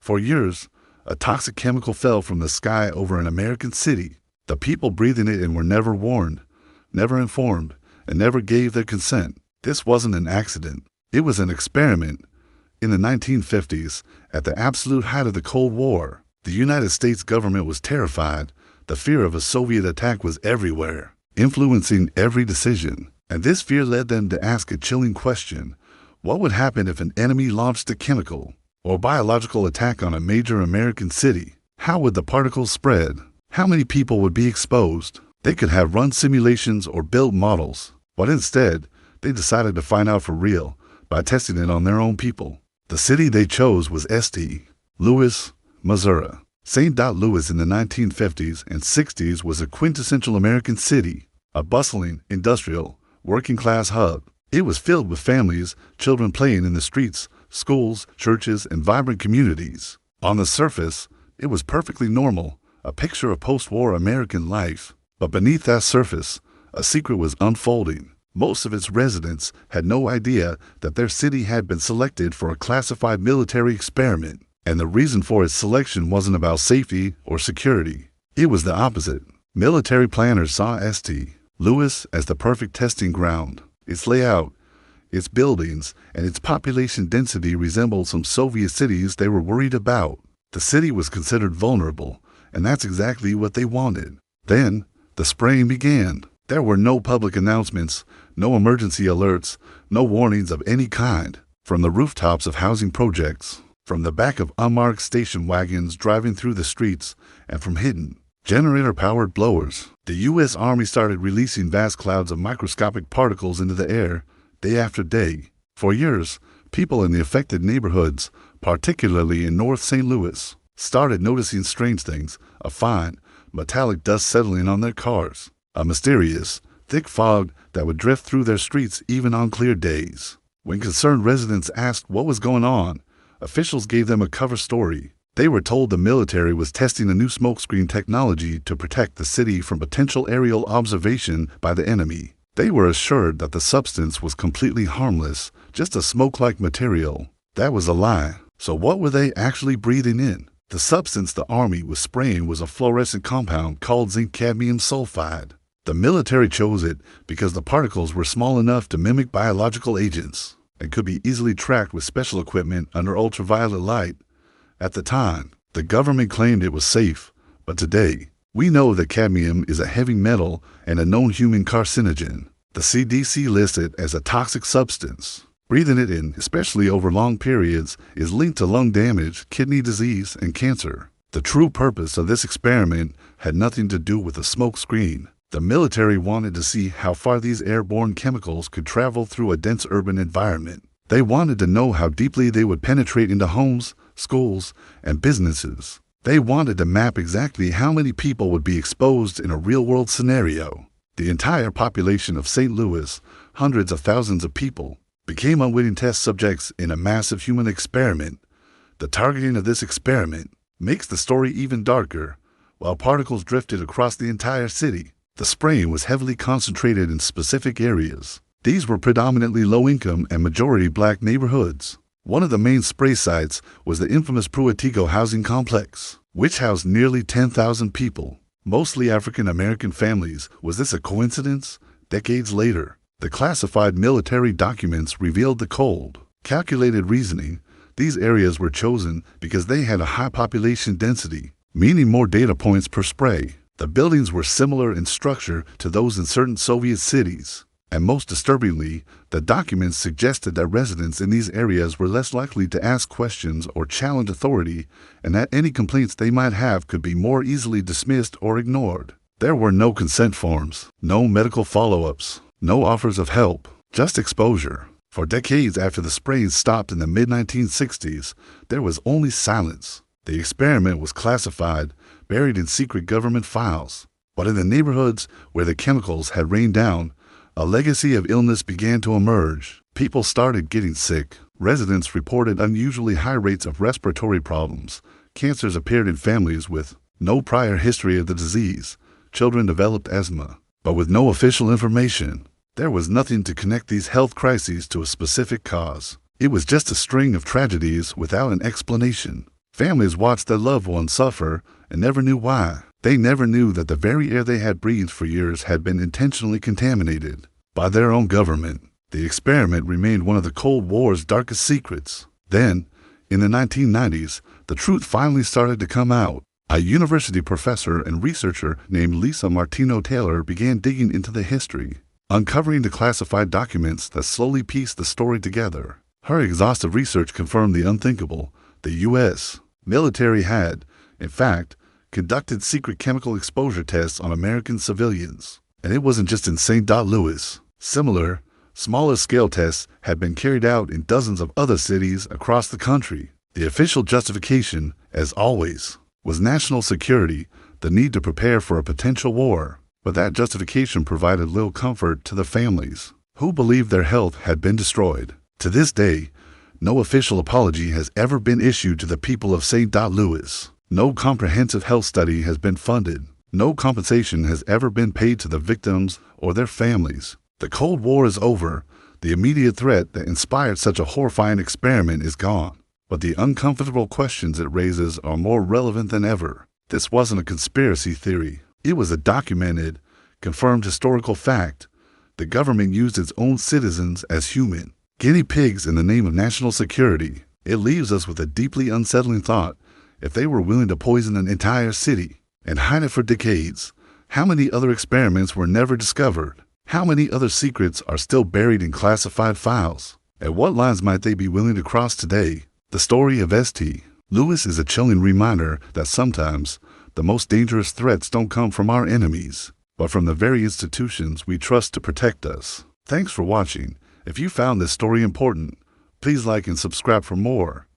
For years, a toxic chemical fell from the sky over an American city. The people breathing it in were never warned, never informed, and never gave their consent. This wasn't an accident. It was an experiment. In the 1950s, at the absolute height of the Cold War, the United States government was terrified. The fear of a Soviet attack was everywhere, influencing every decision. And this fear led them to ask a chilling question. What would happen if an enemy launched a chemical or biological attack on a major American city? How would the particles spread? How many people would be exposed? They could have run simulations or built models, but instead, they decided to find out for real by testing it on their own people. The city they chose was St. Louis, Missouri. St. Louis in the 1950s and 60s was a quintessential American city, a bustling, industrial, working-class hub. It was filled with families, children playing in the streets, schools, churches, and vibrant communities. On the surface, it was perfectly normal, a picture of post-war American life. But beneath that surface, a secret was unfolding. Most of its residents had no idea that their city had been selected for a classified military experiment. And the reason for its selection wasn't about safety or security. It was the opposite. Military planners saw St. Louis as the perfect testing ground. Its layout, its buildings, and its population density resembled some Soviet cities they were worried about. The city was considered vulnerable, and that's exactly what they wanted. Then, the spraying began. There were no public announcements, no emergency alerts, no warnings of any kind. From the rooftops of housing projects, from the back of unmarked station wagons driving through the streets, and from hidden, generator-powered blowers, the U.S. Army started releasing vast clouds of microscopic particles into the air, day after day. For years, people in the affected neighborhoods, particularly in North St. Louis, started noticing strange things, a fine, metallic dust settling on their cars, a mysterious, thick fog that would drift through their streets even on clear days. When concerned residents asked what was going on, officials gave them a cover story. They were told the military was testing a new smokescreen technology to protect the city from potential aerial observation by the enemy. They were assured that the substance was completely harmless, just a smoke-like material. That was a lie. So what were they actually breathing in? The substance the Army was spraying was a fluorescent compound called zinc cadmium sulfide. The military chose it because the particles were small enough to mimic biological agents and could be easily tracked with special equipment under ultraviolet light. At the time, the government claimed it was safe, but today, we know that cadmium is a heavy metal and a known human carcinogen. The CDC lists it as a toxic substance. Breathing it in, especially over long periods, is linked to lung damage, kidney disease, and cancer. The true purpose of this experiment had nothing to do with the smoke screen. The military wanted to see how far these airborne chemicals could travel through a dense urban environment. They wanted to know how deeply they would penetrate into homes, schools, and businesses. They wanted to map exactly how many people would be exposed in a real-world scenario. The entire population of St. Louis, hundreds of thousands of people, became unwitting test subjects in a massive human experiment. The targeting of this experiment makes the story even darker. While particles drifted across the entire city, the spraying was heavily concentrated in specific areas. These were predominantly low-income and majority black neighborhoods. One of the main spray sites was the infamous Pruitico housing complex, which housed nearly 10,000 people, mostly African-American families. Was this a coincidence? Decades later, the classified military documents revealed the cold, calculated reasoning. These areas were chosen because they had a high population density, meaning more data points per spray. The buildings were similar in structure to those in certain Soviet cities. And most disturbingly, the documents suggested that residents in these areas were less likely to ask questions or challenge authority, and that any complaints they might have could be more easily dismissed or ignored. There were no consent forms, no medical follow-ups, no offers of help, just exposure. For decades after the sprays stopped in the mid-1960s, there was only silence. The experiment was classified, buried in secret government files. But in the neighborhoods where the chemicals had rained down, a legacy of illness began to emerge. People started getting sick. Residents reported unusually high rates of respiratory problems. Cancers appeared in families with no prior history of the disease. Children developed asthma. But with no official information, there was nothing to connect these health crises to a specific cause. It was just a string of tragedies without an explanation. Families watched their loved ones suffer and never knew why. They never knew that the very air they had breathed for years had been intentionally contaminated by their own government. The experiment remained one of the Cold War's darkest secrets. Then, in the 1990s, the truth finally started to come out. A university professor and researcher named Lisa Martino-Taylor began digging into the history, uncovering the classified documents that slowly pieced the story together. Her exhaustive research confirmed the unthinkable. The U.S. military had, in fact, conducted secret chemical exposure tests on American civilians. And it wasn't just in St. Louis. Similar, smaller-scale tests had been carried out in dozens of other cities across the country. The official justification, as always, was national security, the need to prepare for a potential war. But that justification provided little comfort to the families, who believed their health had been destroyed. To this day, no official apology has ever been issued to the people of St. Louis. No comprehensive health study has been funded. No compensation has ever been paid to the victims or their families. The Cold War is over. The immediate threat that inspired such a horrifying experiment is gone. But the uncomfortable questions it raises are more relevant than ever. This wasn't a conspiracy theory. It was a documented, confirmed historical fact. The government used its own citizens as human guinea pigs in the name of national security. It leaves us with a deeply unsettling thought. If they were willing to poison an entire city and hide it for decades, how many other experiments were never discovered? How many other secrets are still buried in classified files? At what lines might they be willing to cross today? The story of St. Louis is a chilling reminder that sometimes the most dangerous threats don't come from our enemies, but from the very institutions we trust to protect us. Thanks for watching. If you found this story important, please like and subscribe for more.